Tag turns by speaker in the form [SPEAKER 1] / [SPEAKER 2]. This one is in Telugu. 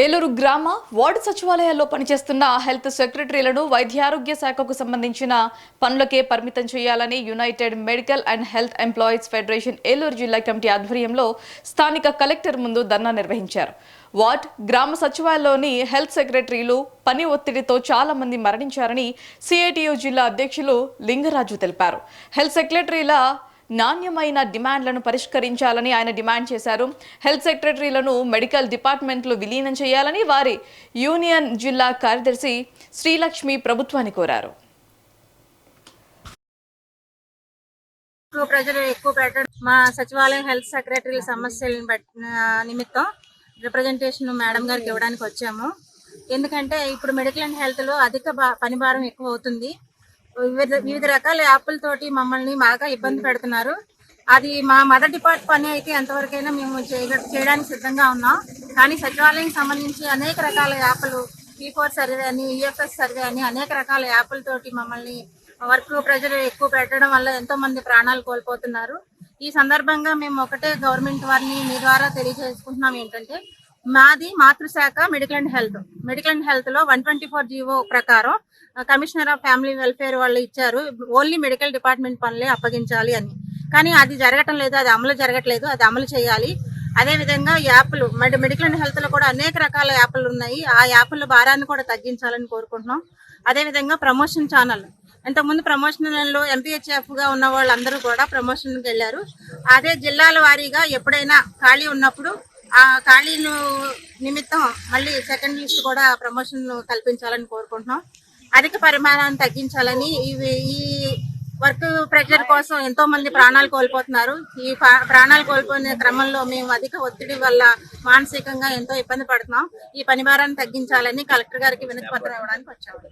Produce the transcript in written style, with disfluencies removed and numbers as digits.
[SPEAKER 1] ఏలూరు గ్రామ వార్డు సచివాలయాల్లో పనిచేస్తున్న హెల్త్ సెక్రటరీలను వైద్యారోగ్య శాఖకు సంబంధించిన పనులకే పరిమితం చేయాలని United medical and health employees federation Eluru జిల్లా కమిటీ ఆధ్వర్యంలో స్థానిక కలెక్టర్ ముందు ధర్నా నిర్వహించారు. వార్డ్ గ్రామ సచివాలయంలోని హెల్త్ సెక్రటరీలు పని ఒత్తిడితో చాలా మంది మరణించారని సిఐటియు జిల్లా అధ్యక్షులు లింగరాజు తెలిపారు. హెల్త్ సెక్రటరీల నాణ్యమైన డిమాండ్లను పరిష్కరించాలని ఆయన డిమాండ్ చేశారు. హెల్త్ సెక్రటరీలను మెడికల్ డిపార్ట్మెంట్లు విలీనం చేయాలని వారి యూనియన్ జిల్లా కార్యదర్శి శ్రీలక్ష్మి ప్రభుత్వాన్ని కోరారు.
[SPEAKER 2] ప్రజలు ఎక్కువ పెట్టడం మా సచివాలయం హెల్త్ సెక్రటరీల సమస్యల నిమిత్తం రిప్రజెంటేషన్ మేడం గారికి ఇవ్వడానికి వచ్చాము. ఎందుకంటే ఇప్పుడు మెడికల్ అండ్ హెల్త్ లో అధిక పని భారం ఎక్కువ అవుతుంది. వివిధ రకాల యాప్ల తోటి మమ్మల్ని బాగా ఇబ్బంది పెడుతున్నారు. అది మా మదర్ డిపార్ట్ పని అయితే ఎంతవరకైనా మేము చేయడానికి సిద్ధంగా ఉన్నాం. కానీ సచివాలయం సంబంధించి అనేక రకాల యాప్లు P4 సర్వే అని EFS సర్వే అని అనేక రకాల యాప్లతోటి మమ్మల్ని వర్క్ ప్రెజర్ ఎక్కువ పెట్టడం వల్ల ఎంతో మంది ప్రాణాలు కోల్పోతున్నారు. ఈ సందర్భంగా మేము ఒకటే గవర్నమెంట్ వారిని మీ ద్వారా తెలియజేసుకుంటున్నాం ఏంటంటే, మాది మాతృశాఖ మెడికల్ అండ్ హెల్త్ లో 124 జీవో ప్రకారం కమిషనర్ ఆఫ్ ఫ్యామిలీ వెల్ఫేర్ వాళ్ళు ఇచ్చారు, ఓన్లీ మెడికల్ డిపార్ట్మెంట్ పనులే అప్పగించాలి అని. కానీ అది జరగటం లేదు, అది అమలు జరగట్లేదు, అది అమలు చేయాలి. అదే విధంగా యాప్లు మెడికల్ అండ్ హెల్త్ లో కూడా అనేక రకాల యాప్లు ఉన్నాయి, ఆ యాప్ల భారాన్ని కూడా తగ్గించాలని కోరుకుంటున్నాం. అదే విధంగా ప్రమోషన్ ఛానల్, ఇంతకుముందు ప్రమోషన్లో MPHF గా ఉన్న వాళ్ళందరూ కూడా ప్రమోషన్కి వెళ్ళారు. అదే జిల్లాల వారీగా ఎప్పుడైనా ఖాళీ ఉన్నప్పుడు ఆ ఖాళీలు నిమిత్తం మళ్ళీ సెకండ్ లిస్ట్ కూడా ప్రమోషన్ కల్పించాలని కోరుకుంటున్నాం. అధిక పరిమాణాన్ని తగ్గించాలని, ఈ వర్క్ ప్రెషర్ కోసం ఎంతో మంది ప్రాణాలు కోల్పోతున్నారు. ఈ ప్రాణాలు కోల్పోయిన క్రమంలో మేము అధిక ఒత్తిడి వల్ల మానసికంగా ఎంతో ఇబ్బంది పడుతున్నాం. ఈ పని భారాన్ని తగ్గించాలని కలెక్టర్ గారికి వినతి పత్రం ఇవ్వడానికి వచ్చాము.